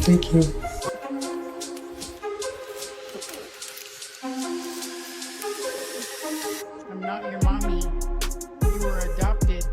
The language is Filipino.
Thank you. I'm not your mommy. You were adopted.